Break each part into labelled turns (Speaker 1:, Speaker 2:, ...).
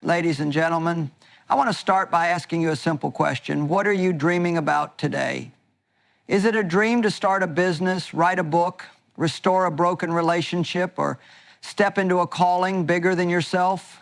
Speaker 1: ladies and gentlemen, I want to start by asking you a simple question. What are you dreaming about today? Is it a dream to start a business, write a book, restore a broken relationship, or step into a calling bigger than yourself?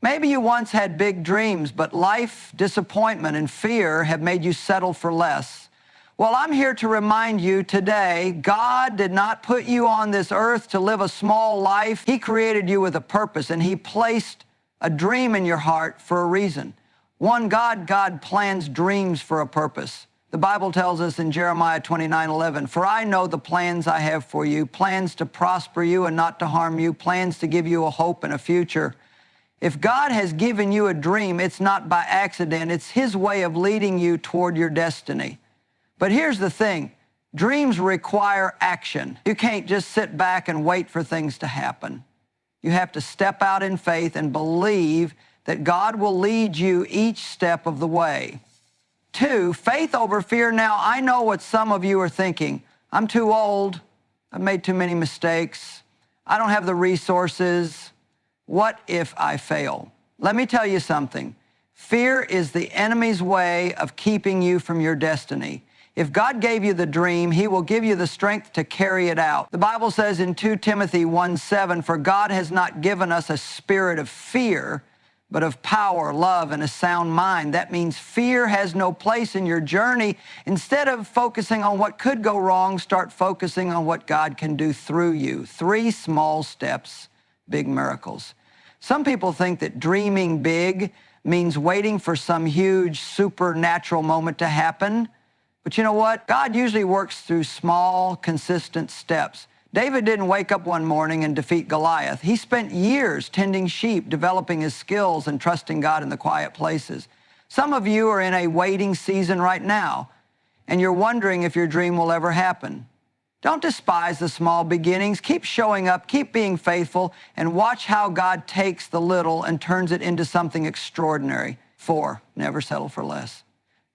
Speaker 1: Maybe you once had big dreams, but life, disappointment, and fear have made you settle for less. Well, I'm here to remind you today, God did not put you on this earth to live a small life. He created you with a purpose, and He placed a dream in your heart for a reason. God plans dreams for a purpose. The Bible tells us in Jeremiah 29:11, "For I know the plans I have for you, plans to prosper you and not to harm you, plans to give you a hope and a future." If God has given you a dream, it's not by accident. It's His way of leading you toward your destiny. But here's the thing. Dreams require action. You can't just sit back and wait for things to happen. You have to step out in faith and believe that God will lead you each step of the way. 2, faith over fear. Now, I know what some of you are thinking. I'm too old. I've made too many mistakes. I don't have the resources. What if I fail? Let me tell you something. Fear is the enemy's way of keeping you from your destiny. If God gave you the dream, He will give you the strength to carry it out. The Bible says in 2 Timothy 1:7, "For God has not given us a spirit of fear, but of power, love, and a sound mind." That means fear has no place in your journey. Instead of focusing on what could go wrong, start focusing on what God can do through you. 3 small steps, big miracles. Some people think that dreaming big means waiting for some huge supernatural moment to happen. But you know what? God usually works through small, consistent steps. David didn't wake up one morning and defeat Goliath. He spent years tending sheep, developing his skills, and trusting God in the quiet places. Some of you are in a waiting season right now, and you're wondering if your dream will ever happen. Don't despise the small beginnings. Keep showing up, keep being faithful, and watch how God takes the little and turns it into something extraordinary. 4, never settle for less.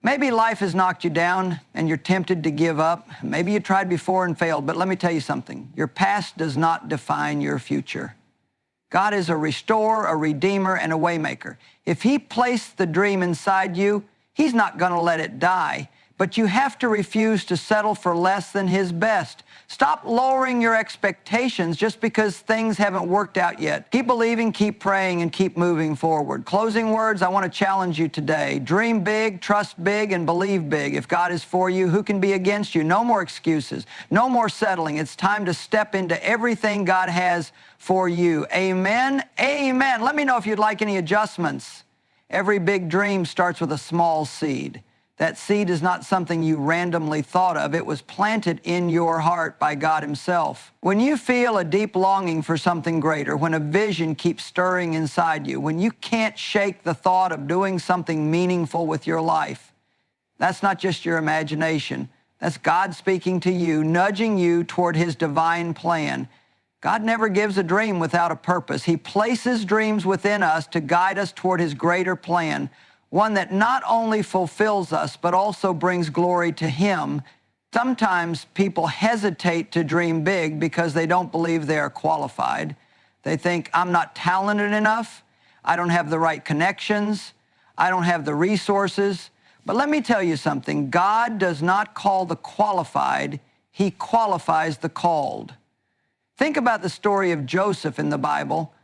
Speaker 1: Maybe life has knocked you down and you're tempted to give up. Maybe you tried before and failed, but let me tell you something. Your past does not define your future. God is a restorer, a redeemer, and a waymaker. If He placed the dream inside you, He's not going to let it die. But you have to refuse to settle for less than His best. Stop lowering your expectations just because things haven't worked out yet. Keep believing, keep praying, and keep moving forward. Closing words, I want to challenge you today. Dream big, trust big, and believe big. If God is for you, who can be against you? No more excuses. No more settling. It's time to step into everything God has for you. Amen? Amen. Let me know if you'd like any adjustments. Every big dream starts with a small seed. That seed is not something you randomly thought of. It was planted in your heart by God Himself. When you feel a deep longing for something greater, when a vision keeps stirring inside you, when you can't shake the thought of doing something meaningful with your life, that's not just your imagination. That's God speaking to you, nudging you toward His divine plan. God never gives a dream without a purpose. He places dreams within us to guide us toward His greater plan, one that not only fulfills us, but also brings glory to Him. Sometimes people hesitate to dream big because they don't believe they are qualified. They think, I'm not talented enough, I don't have the right connections, I don't have the resources. But let me tell you something, God does not call the qualified, He qualifies the called. Think about the story of Joseph in the Bible.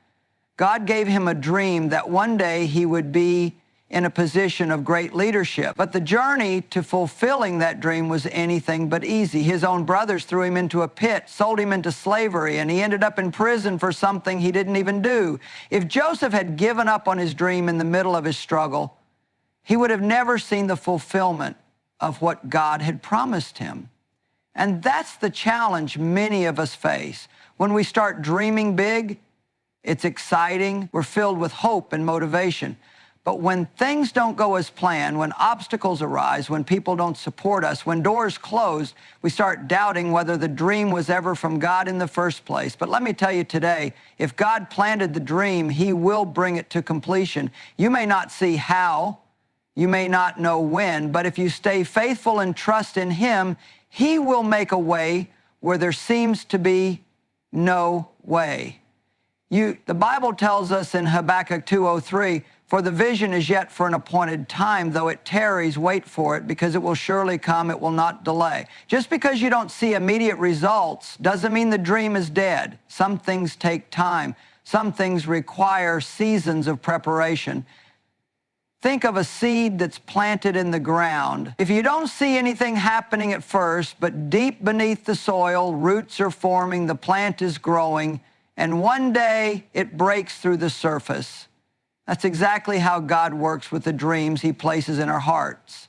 Speaker 1: God gave him a dream that one day he would be in a position of great leadership. But the journey to fulfilling that dream was anything but easy. His own brothers threw him into a pit, sold him into slavery, and he ended up in prison for something he didn't even do. If Joseph had given up on his dream in the middle of his struggle, he would have never seen the fulfillment of what God had promised him. And that's the challenge many of us face. When we start dreaming big, it's exciting, we're filled with hope and motivation. But when things don't go as planned, when obstacles arise, when people don't support us, when doors close, we start doubting whether the dream was ever from God in the first place. But let me tell you today, if God planted the dream, He will bring it to completion. You may not see how, you may not know when, but if you stay faithful and trust in Him, He will make a way where there seems to be no way. The Bible tells us in Habakkuk 2:03, for the vision is yet for an appointed time, though it tarries, wait for it, because it will surely come, it will not delay. Just because you don't see immediate results doesn't mean the dream is dead. Some things take time. Some things require seasons of preparation. Think of a seed that's planted in the ground. If you don't see anything happening at first, but deep beneath the soil, roots are forming, the plant is growing, and one day it breaks through the surface. That's exactly how God works with the dreams He places in our hearts.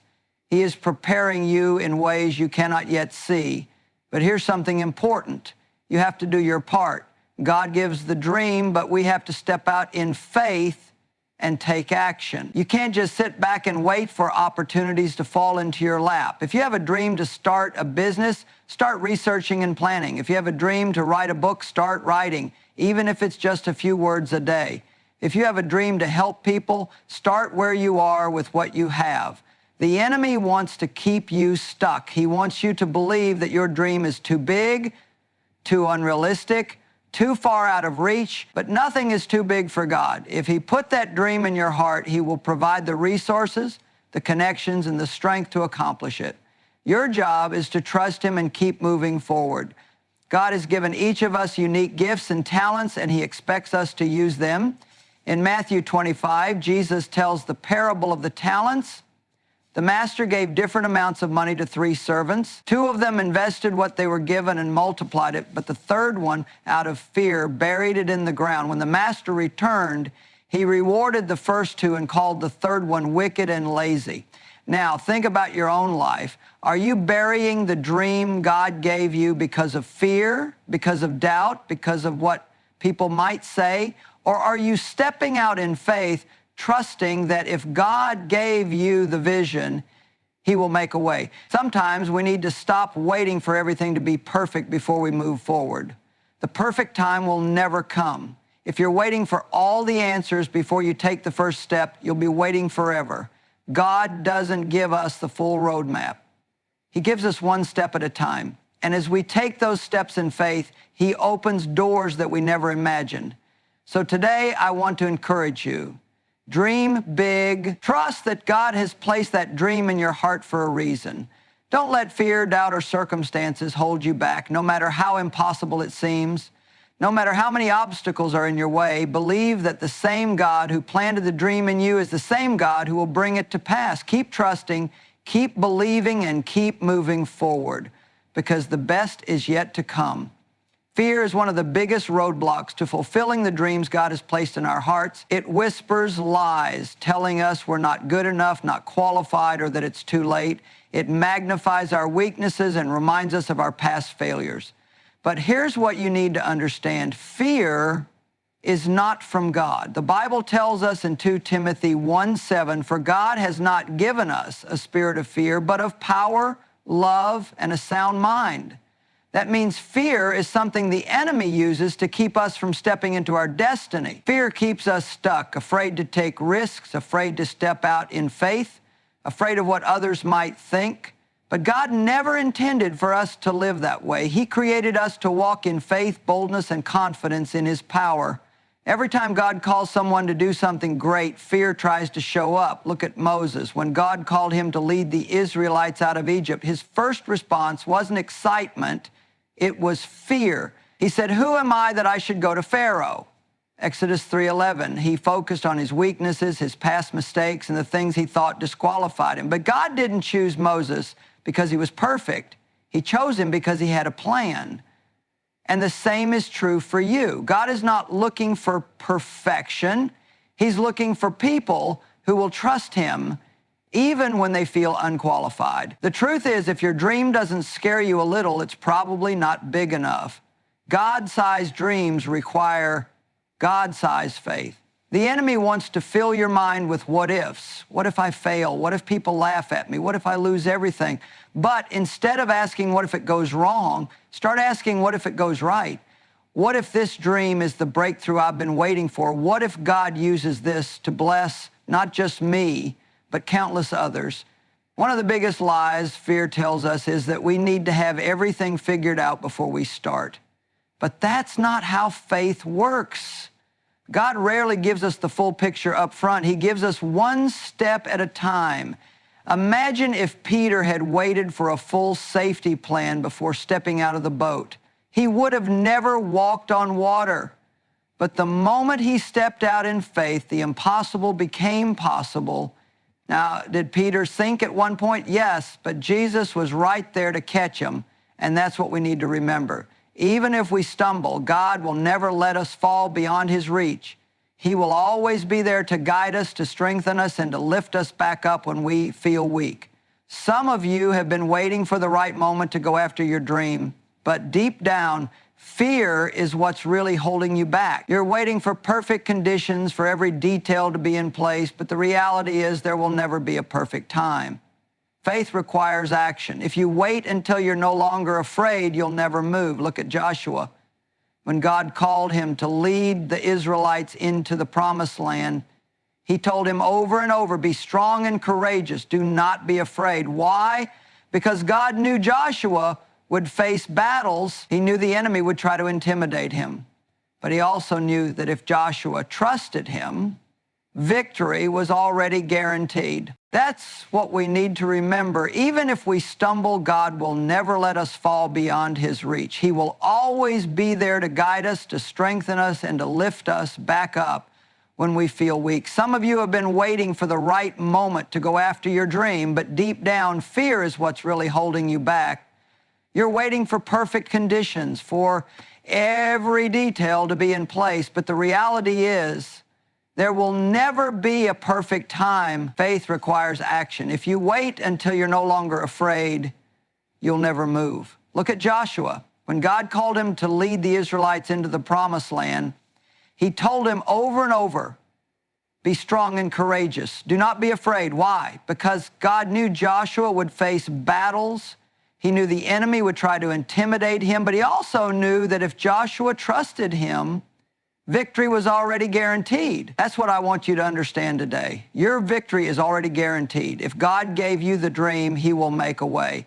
Speaker 1: He is preparing you in ways you cannot yet see. But here's something important. You have to do your part. God gives the dream, but we have to step out in faith and take action. You can't just sit back and wait for opportunities to fall into your lap. If you have a dream to start a business, start researching and planning. If you have a dream to write a book, start writing, even if it's just a few words a day. If you have a dream to help people, start where you are with what you have. The enemy wants to keep you stuck. He wants you to believe that your dream is too big, too unrealistic, too far out of reach, but nothing is too big for God. If He put that dream in your heart, He will provide the resources, the connections, and the strength to accomplish it. Your job is to trust Him and keep moving forward. God has given each of us unique gifts and talents, and He expects us to use them. In Matthew 25, Jesus tells the parable of the talents. The master gave different amounts of money to 3 servants. 2 of them invested what they were given and multiplied it, but the third one, out of fear, buried it in the ground. When the master returned, he rewarded the first 2 and called the third one wicked and lazy. Now, think about your own life. Are you burying the dream God gave you because of fear, because of doubt, because of what people might say? Or are you stepping out in faith, trusting that if God gave you the vision, He will make a way? Sometimes we need to stop waiting for everything to be perfect before we move forward. The perfect time will never come. If you're waiting for all the answers before you take the first step, you'll be waiting forever. God doesn't give us the full roadmap. He gives us one step at a time. And as we take those steps in faith, He opens doors that we never imagined. So today, I want to encourage you. Dream big. Trust that God has placed that dream in your heart for a reason. Don't let fear, doubt, or circumstances hold you back, no matter how impossible it seems. No matter how many obstacles are in your way, believe that the same God who planted the dream in you is the same God who will bring it to pass. Keep trusting, keep believing, and keep moving forward, because the best is yet to come. Fear is one of the biggest roadblocks to fulfilling the dreams God has placed in our hearts. It whispers lies, telling us we're not good enough, not qualified, or that it's too late. It magnifies our weaknesses and reminds us of our past failures. But here's what you need to understand. Fear is not from God. The Bible tells us in 2 Timothy 1:7, for God has not given us a spirit of fear, but of power, love, and a sound mind. That means fear is something the enemy uses to keep us from stepping into our destiny. Fear keeps us stuck, afraid to take risks, afraid to step out in faith, afraid of what others might think. But God never intended for us to live that way. He created us to walk in faith, boldness, and confidence in His power. Every time God calls someone to do something great, fear tries to show up. Look at Moses. When God called him to lead the Israelites out of Egypt, his first response wasn't excitement. It was fear. He said, who am I that I should go to Pharaoh? Exodus 3:11. He focused on his weaknesses, his past mistakes, and the things he thought disqualified him. But God didn't choose Moses because he was perfect. He chose him because he had a plan. And the same is true for you. God is not looking for perfection. He's looking for people who will trust Him even when they feel unqualified. The truth is, if your dream doesn't scare you a little, it's probably not big enough. God-sized dreams require God-sized faith. The enemy wants to fill your mind with what-ifs. What if I fail? What if people laugh at me? What if I lose everything? But instead of asking what if it goes wrong, start asking what if it goes right? What if this dream is the breakthrough I've been waiting for? What if God uses this to bless not just me, but countless others? One of the biggest lies fear tells us is that we need to have everything figured out before we start. But that's not how faith works. God rarely gives us the full picture up front. He gives us one step at a time. Imagine if Peter had waited for a full safety plan before stepping out of the boat. He would have never walked on water. But the moment he stepped out in faith, the impossible became possible. Now, did Peter sink at one point? Yes, but Jesus was right there to catch him, and that's what we need to remember. Even if we stumble, God will never let us fall beyond his reach. He will always be there to guide us, to strengthen us, and to lift us back up when we feel weak. Some of you have been waiting for the right moment to go after your dream, but deep down, fear is what's really holding you back. You're waiting for perfect conditions, for every detail to be in place, but the reality is there will never be a perfect time. Faith requires action. If you wait until you're no longer afraid, you'll never move. Look at Joshua. When God called him to lead the Israelites into the promised land, he told him over and over, be strong and courageous. Do not be afraid. Why? Because God knew Joshua would face battles. He knew the enemy would try to intimidate him. But he also knew that if Joshua trusted him, victory was already guaranteed. That's what we need to remember. Even if we stumble, God will never let us fall beyond his reach. He will always be there to guide us, to strengthen us, and to lift us back up when we feel weak. Some of you have been waiting for the right moment to go after your dream, but deep down, fear is what's really holding you back. You're waiting for perfect conditions, for every detail to be in place, but the reality is there will never be a perfect time. Faith requires action. If you wait until you're no longer afraid, you'll never move. Look at Joshua. When God called him to lead the Israelites into the promised land, he told him over and over, be strong and courageous. Do not be afraid. Why? Because God knew Joshua would face battles. He knew the enemy would try to intimidate him, but he also knew that if Joshua trusted him, victory was already guaranteed. That's what I want you to understand today. Your victory is already guaranteed. If God gave you the dream, he will make a way.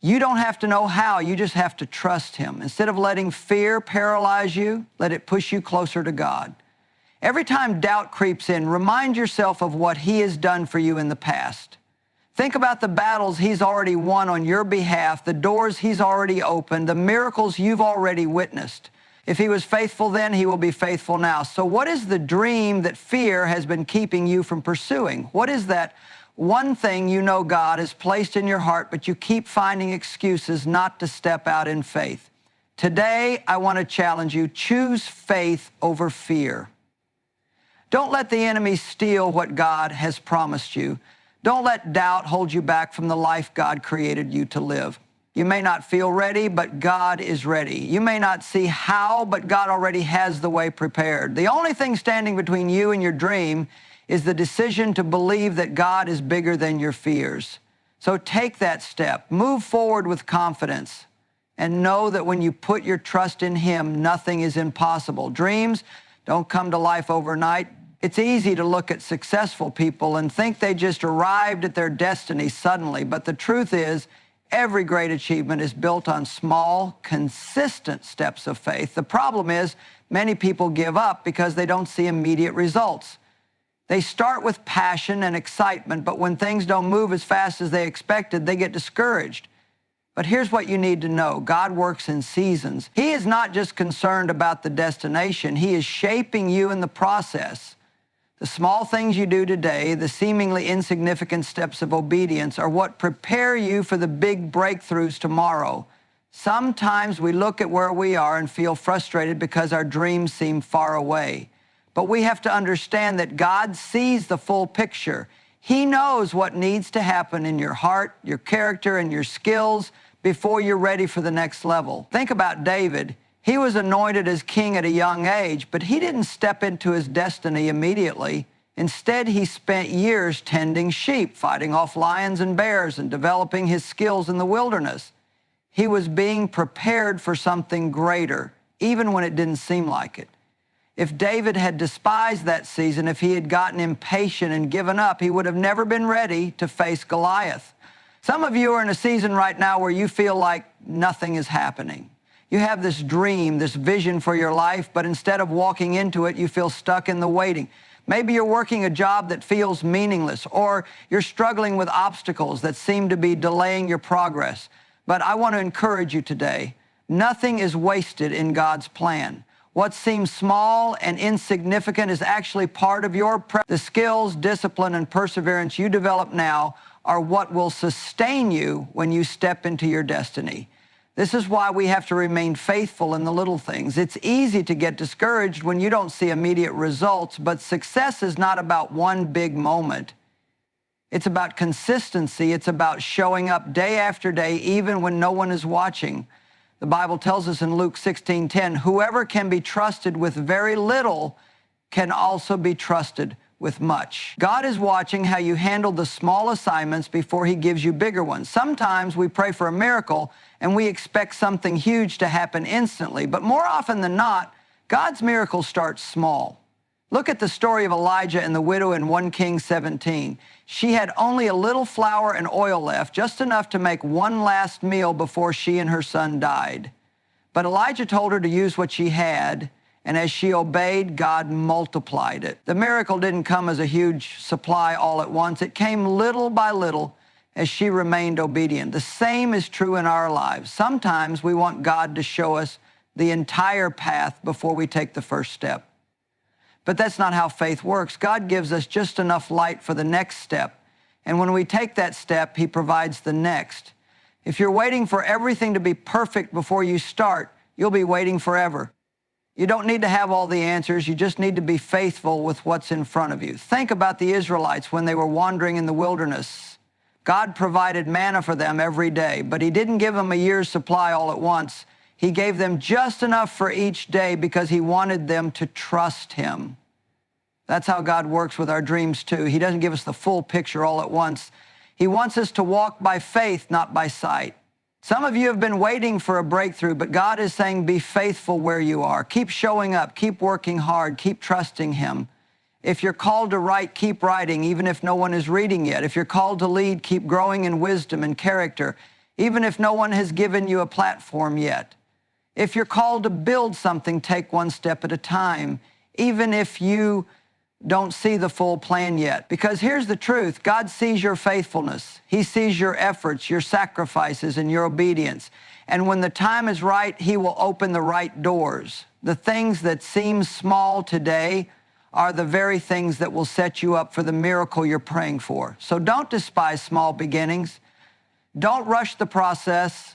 Speaker 1: You don't have to know how, you just have to trust him. Instead of letting fear paralyze you, let it push you closer to God. Every time doubt creeps in, remind yourself of what he has done for you in the past. Think about the battles he's already won on your behalf, the doors he's already opened, the miracles you've already witnessed. If he was faithful then, he will be faithful now. So what is the dream that fear has been keeping you from pursuing? What is that one thing you know God has placed in your heart, but you keep finding excuses not to step out in faith? Today, I want to challenge you. Choose faith over fear. Don't let the enemy steal what God has promised you. Don't let doubt hold you back from the life God created you to live. You may not feel ready, but God is ready. You may not see how, but God already has the way prepared. The only thing standing between you and your dream is the decision to believe that God is bigger than your fears. So take that step. Move forward with confidence and know that when you put your trust in him, nothing is impossible. Dreams don't come to life overnight. It's easy to look at successful people and think they just arrived at their destiny suddenly, but the truth is, every great achievement is built on small, consistent steps of faith. The problem is many people give up because they don't see immediate results. They start with passion and excitement, but when things don't move as fast as they expected, they get discouraged. But here's what you need to know. God works in seasons. He is not just concerned about the destination. He is shaping you in the process. The small things you do today, the seemingly insignificant steps of obedience, are what prepare you for the big breakthroughs tomorrow. Sometimes we look at where we are and feel frustrated because our dreams seem far away. But we have to understand that God sees the full picture. He knows what needs to happen in your heart, your character, and your skills before you're ready for the next level. Think about David. He was anointed as king at a young age, but he didn't step into his destiny immediately. Instead, he spent years tending sheep, fighting off lions and bears, and developing his skills in the wilderness. He was being prepared for something greater, even when it didn't seem like it. If David had despised that season, if he had gotten impatient and given up, he would have never been ready to face Goliath. Some of you are in a season right now where you feel like nothing is happening. You have this dream, this vision for your life, but instead of walking into it, you feel stuck in the waiting. Maybe you're working a job that feels meaningless, or you're struggling with obstacles that seem to be delaying your progress. But I want to encourage you today. Nothing is wasted in God's plan. What seems small and insignificant is actually part of your the skills, discipline, and perseverance you develop now are what will sustain you when you step into your destiny. This is why we have to remain faithful in the little things. It's easy to get discouraged when you don't see immediate results, but success is not about one big moment. It's about consistency. It's about showing up day after day, even when no one is watching. The Bible tells us in Luke 16:10, whoever can be trusted with very little can also be trusted with much. God is watching how you handle the small assignments before he gives you bigger ones. Sometimes we pray for a miracle and we expect something huge to happen instantly, but more often than not, God's miracles start small. Look at the story of Elijah and the widow in 1 Kings 17. She had only a little flour and oil left, just enough to make one last meal before she and her son died. But Elijah told her to use what she had, and as she obeyed, God multiplied it. The miracle didn't come as a huge supply all at once. It came little by little as she remained obedient. The same is true in our lives. Sometimes we want God to show us the entire path before we take the first step. But that's not how faith works. God gives us just enough light for the next step. And when we take that step, he provides the next. If you're waiting for everything to be perfect before you start, you'll be waiting forever. You don't need to have all the answers. You just need to be faithful with what's in front of you. Think about the Israelites when they were wandering in the wilderness. God provided manna for them every day, but he didn't give them a year's supply all at once. He gave them just enough for each day because he wanted them to trust him. That's how God works with our dreams too. He doesn't give us the full picture all at once. He wants us to walk by faith, not by sight. Some of you have been waiting for a breakthrough, but God is saying be faithful where you are. Keep showing up, keep working hard, keep trusting him. If you're called to write, keep writing, even if no one is reading yet. If you're called to lead, keep growing in wisdom and character, even if no one has given you a platform yet. If you're called to build something, take one step at a time, even if you don't see the full plan yet. Because here's the truth, God sees your faithfulness. He sees your efforts, your sacrifices, and your obedience. And when the time is right, he will open the right doors. The things that seem small today are the very things that will set you up for the miracle you're praying for. So don't despise small beginnings. Don't rush the process.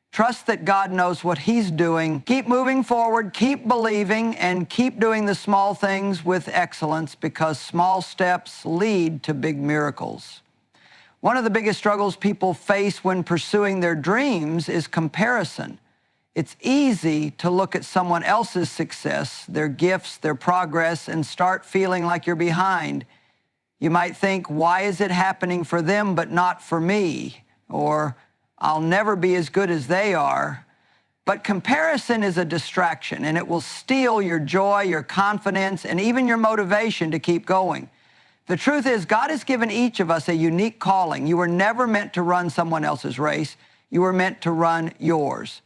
Speaker 1: Trust that God knows what he's doing. Keep moving forward, keep believing, and keep doing the small things with excellence, because small steps lead to big miracles. One of the biggest struggles people face when pursuing their dreams is comparison. It's easy to look at someone else's success, their gifts, their progress, and start feeling like you're behind. You might think, why is it happening for them but not for me? Or, I'll never be as good as they are. But comparison is a distraction, and it will steal your joy, your confidence, and even your motivation to keep going. The truth is, God has given each of us a unique calling. You were never meant to run someone else's race. You were meant to run yours.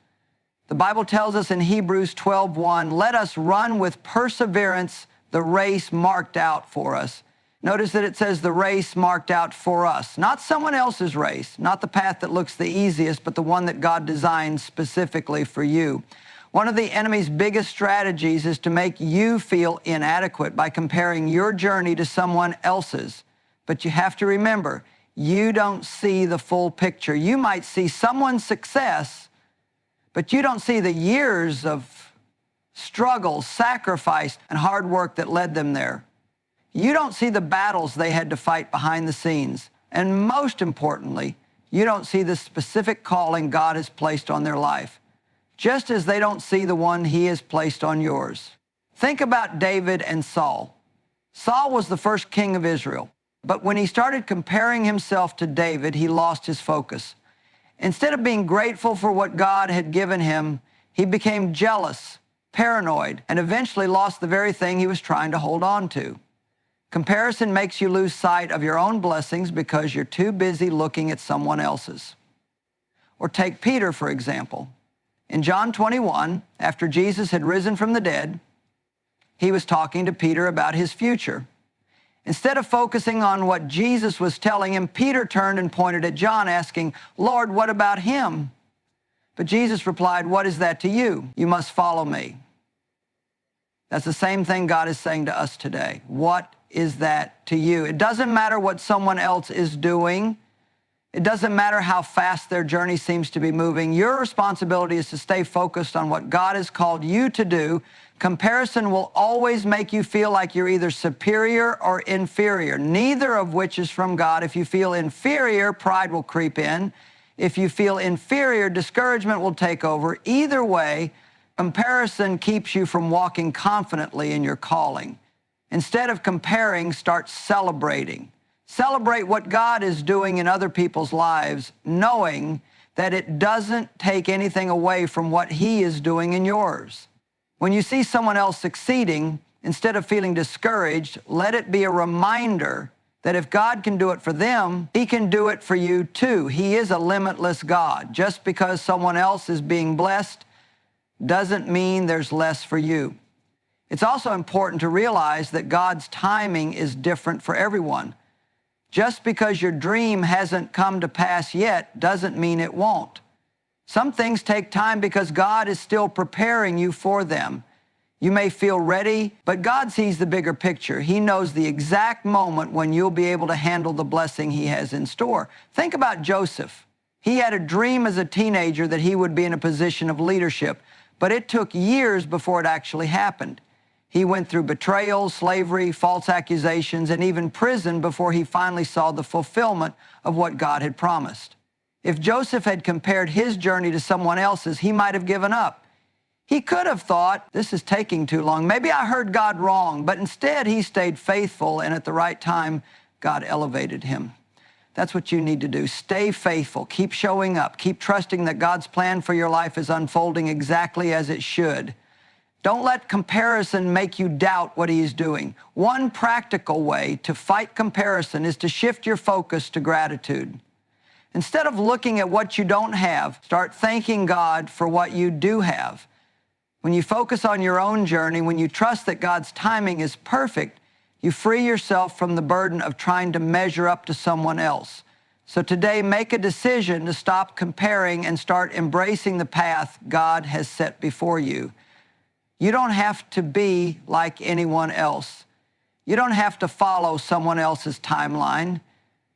Speaker 1: The Bible tells us in Hebrews 12:1, let us run with perseverance the race marked out for us. Notice that it says the race marked out for us, not someone else's race, not the path that looks the easiest, but the one that God designed specifically for you. One of the enemy's biggest strategies is to make you feel inadequate by comparing your journey to someone else's. But you have to remember, you don't see the full picture. You might see someone's success, but you don't see the years of struggle, sacrifice, and hard work that led them there. You don't see the battles they had to fight behind the scenes. And most importantly, you don't see the specific calling God has placed on their life, just as they don't see the one he has placed on yours. Think about David and Saul. Saul was the first king of Israel, but when he started comparing himself to David, he lost his focus. Instead of being grateful for what God had given him, he became jealous, paranoid, and eventually lost the very thing he was trying to hold on to. Comparison makes you lose sight of your own blessings because you're too busy looking at someone else's. Or take Peter, for example. In John 21, after Jesus had risen from the dead, he was talking to Peter about his future. Instead of focusing on what Jesus was telling him, Peter turned and pointed at John, asking, "Lord, what about him?" But Jesus replied, "What is that to you? You must follow me." That's the same thing God is saying to us today. What is that to you? It doesn't matter what someone else is doing. It doesn't matter how fast their journey seems to be moving. Your responsibility is to stay focused on what God has called you to do. Comparison will always make you feel like you're either superior or inferior, neither of which is from God. If you feel inferior, pride will creep in. If you feel inferior, discouragement will take over. Either way, comparison keeps you from walking confidently in your calling. Instead of comparing, start celebrating. Celebrate what God is doing in other people's lives, knowing that it doesn't take anything away from what He is doing in yours. When you see someone else succeeding, instead of feeling discouraged, let it be a reminder that if God can do it for them, He can do it for you too. He is a limitless God. Just because someone else is being blessed doesn't mean there's less for you. It's also important to realize that God's timing is different for everyone. Just because your dream hasn't come to pass yet doesn't mean it won't. Some things take time because God is still preparing you for them. You may feel ready, but God sees the bigger picture. He knows the exact moment when you'll be able to handle the blessing He has in store. Think about Joseph. He had a dream as a teenager that he would be in a position of leadership, but it took years before it actually happened. He went through betrayal, slavery, false accusations, and even prison before he finally saw the fulfillment of what God had promised. If Joseph had compared his journey to someone else's, he might have given up. He could have thought, this is taking too long. Maybe I heard God wrong, but instead he stayed faithful, and at the right time, God elevated him. That's what you need to do. Stay faithful. Keep showing up. Keep trusting that God's plan for your life is unfolding exactly as it should. Don't let comparison make you doubt what He is doing. One practical way to fight comparison is to shift your focus to gratitude. Instead of looking at what you don't have, start thanking God for what you do have. When you focus on your own journey, when you trust that God's timing is perfect, you free yourself from the burden of trying to measure up to someone else. So today, make a decision to stop comparing and start embracing the path God has set before you. You don't have to be like anyone else. You don't have to follow someone else's timeline.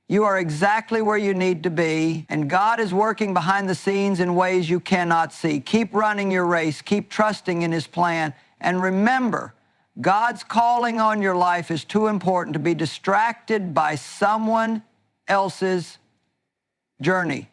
Speaker 1: You are exactly where you need to be, and God is working behind the scenes in ways you cannot see. Keep running your race. Keep trusting in His plan. And remember, God's calling on your life is too important to be distracted by someone else's journey.